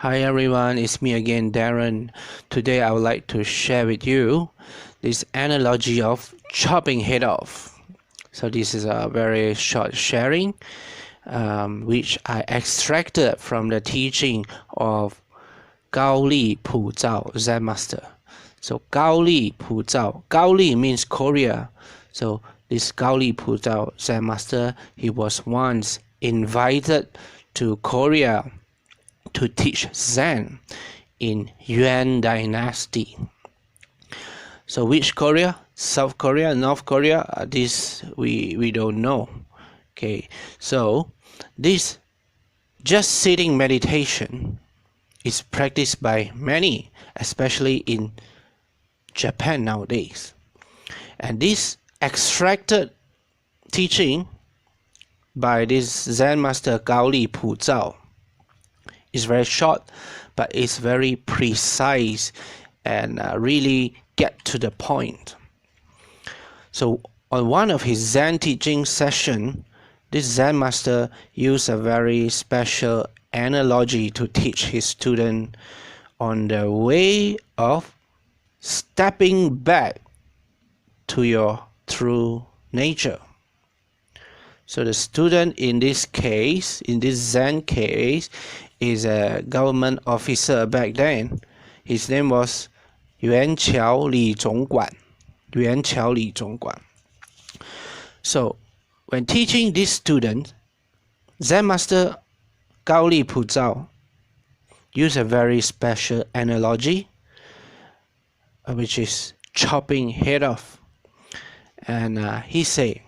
Hi everyone, it's me again, Darren. Today I would like to share with you this analogy of chopping head off. So this is a very short sharing, which I extracted from the teaching of Gao Li Pu Zhao, Zen Master. So Gao Li Pu Zhao, Gao Li means Korea. So this Gao Li Pu Zhao, Zen Master, he was once invited to Korea to teach Zen in Yuan Dynasty. So which Korea? South Korea, North Korea? This we don't know. Okay, so this just sitting meditation is practiced by many, especially in Japan nowadays. And this extracted teaching by this Zen master Gao Li Pu Zhao is very short, but it's very precise and really get to the point. So on one of his Zen teaching session, this Zen master used a very special analogy to teach his student on the way of stepping back to your true nature. So the student in this case, in this Zen case, is a government officer back then. His name was Yuan Qiao Li Zhongguan. Yuan Qiao Li Zhongguan. So when teaching this student, Zen master Gao Li Pu Zhao used a very special analogy, which is chopping head off. And he said,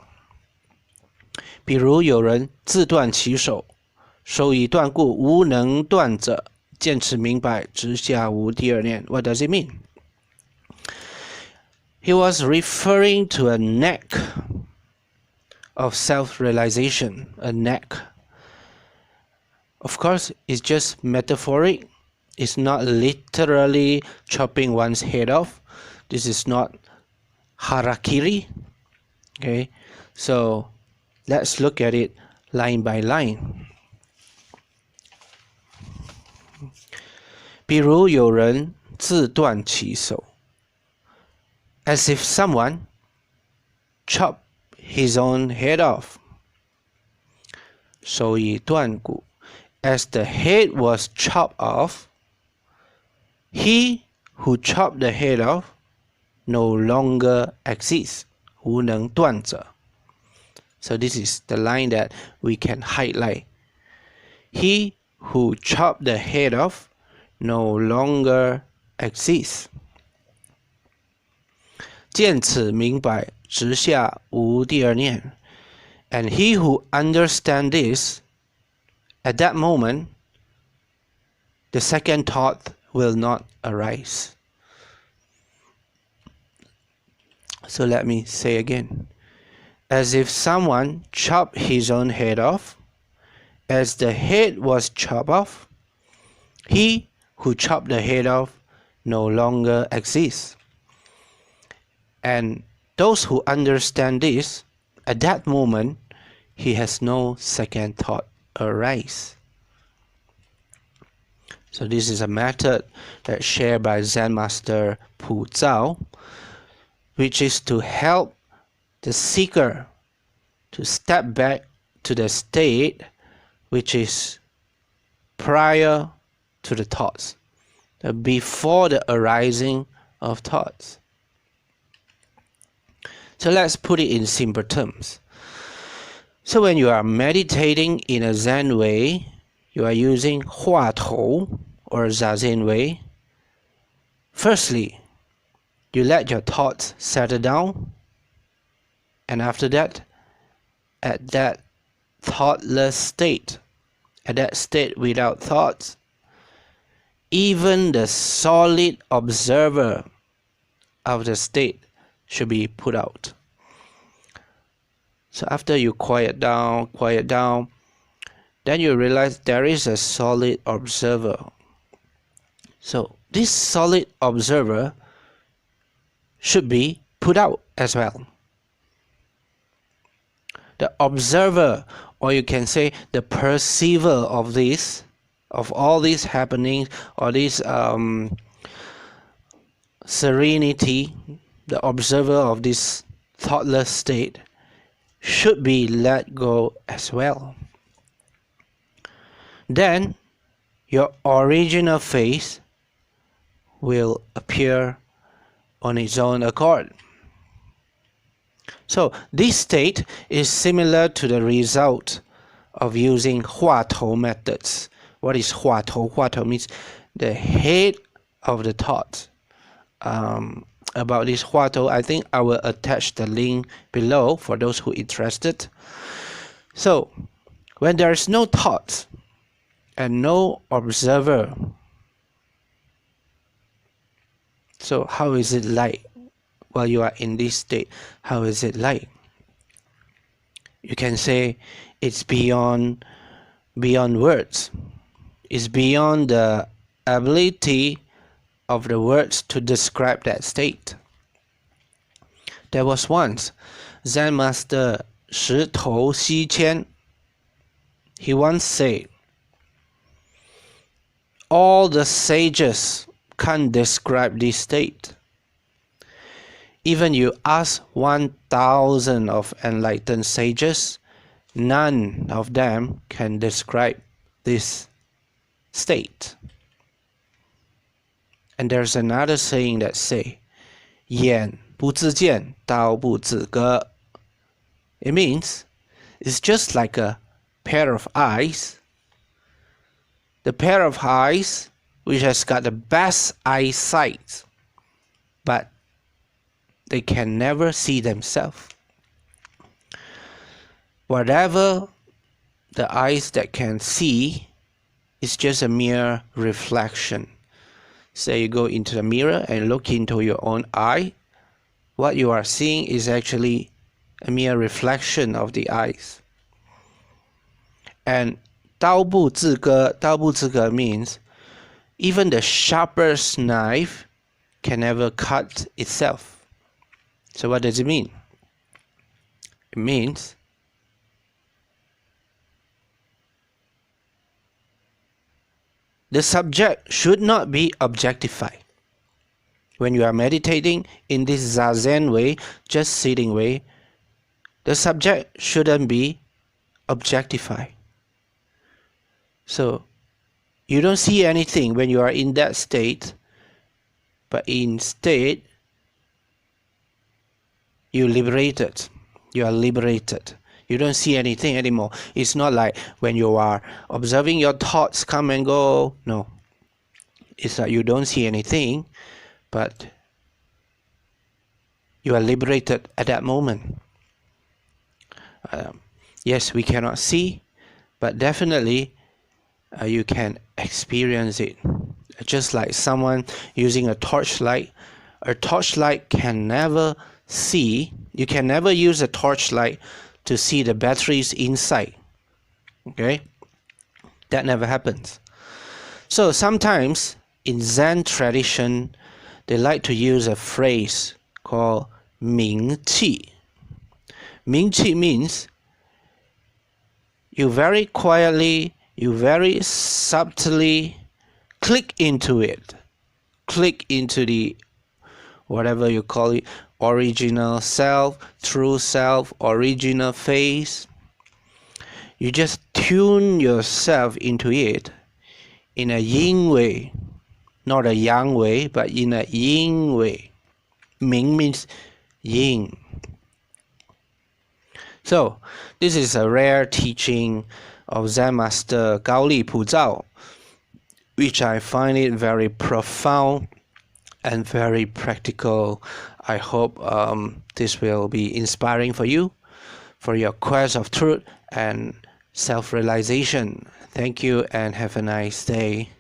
譬如有人自断其首，首已断故，无能断者，见此明白，直下无第二念。What does it mean? He was referring to a knack of self-realization, a knack. Of course, it's just metaphoric. It's not literally chopping one's head off. This is not harakiri. Okay, so let's look at it line by line. 比如有人自断其手 as if someone chopped his own head off. 首已断故 as the head was chopped off, he who chopped the head off no longer exists. 无能断者 So this is the line that we can highlight. He who chopped the head off no longer exists. 见此明白，直下无第二念。And he who understands this, at that moment, the second thought will not arise. So let me say again. As if someone chopped his own head off, as the head was chopped off, he who chopped the head off no longer exists. And those who understand this, at that moment, he has no second thought arise. So this is a method that's shared by Zen Master Pu Zhao, which is to help the seeker to step back to the state which is prior to the thoughts, before the arising of thoughts. So let's put it in simple terms. So when you are meditating in a Zen way, you are using 话头 or Zazen way. Firstly, you let your thoughts settle down, and after that, at that thoughtless state, at that state without thoughts, even the solid observer of the state should be put out. So after you quiet down, then you realize there is a solid observer. So this solid observer should be put out as well. The observer, or you can say the perceiver of this of all these happenings, or this serenity, the observer of this thoughtless state should be let go as well. Then your original face will appear on its own accord. So this state is similar to the result of using 话头 methods. What is 话头? 话头 means the head of the thought. About this 话头, I think I will attach the link below for those who are interested. So when there is no thought and no observer, so how is it like while you are in this state? How is it like? You can say it's beyond words. It's beyond the ability of the words to describe that state. There was once Zen master 石头西迁. He once said, all the sages can't describe this state. Even you ask 1,000 of enlightened sages, none of them can describe this state. And there's another saying that say, 眼不自见，刀不自割. It means it's just like a pair of eyes. The pair of eyes which has got the best eyesight, but they can never see themselves. Whatever the eyes that can see is just a mere reflection. Say you go into the mirror and look into your own eye, what you are seeing is actually a mere reflection of the eyes. And 刀不自割 means even the sharpest knife can never cut itself. So what does it mean? It means the subject should not be objectified. When you are meditating in this zazen way, just sitting way, the subject shouldn't be objectified. So you don't see anything when you are in that state, but instead you are liberated. You don't see anything anymore. It's not like when you are observing your thoughts come and go. No. It's like you don't see anything, but you are liberated at that moment. Yes, we cannot see, but definitely you can experience it. Just like someone using a torchlight. A torchlight can never see. You can never use a torchlight to see the batteries inside. Okay? That never happens. So sometimes in Zen tradition, they like to use a phrase called 明气. 明气 means you very quietly, you very subtly click into it. Click into the, whatever you call it, original self, true self, original face. You just tune yourself into it in a yin way. Not a yang way, but in a yin way. Ming means yin. So, this is a rare teaching of Zen Master Gao Li Pu Zhao, which I find it very profound and very practical. I hope this will be inspiring for you, for your quest of truth and self-realization. Thank you and have a nice day.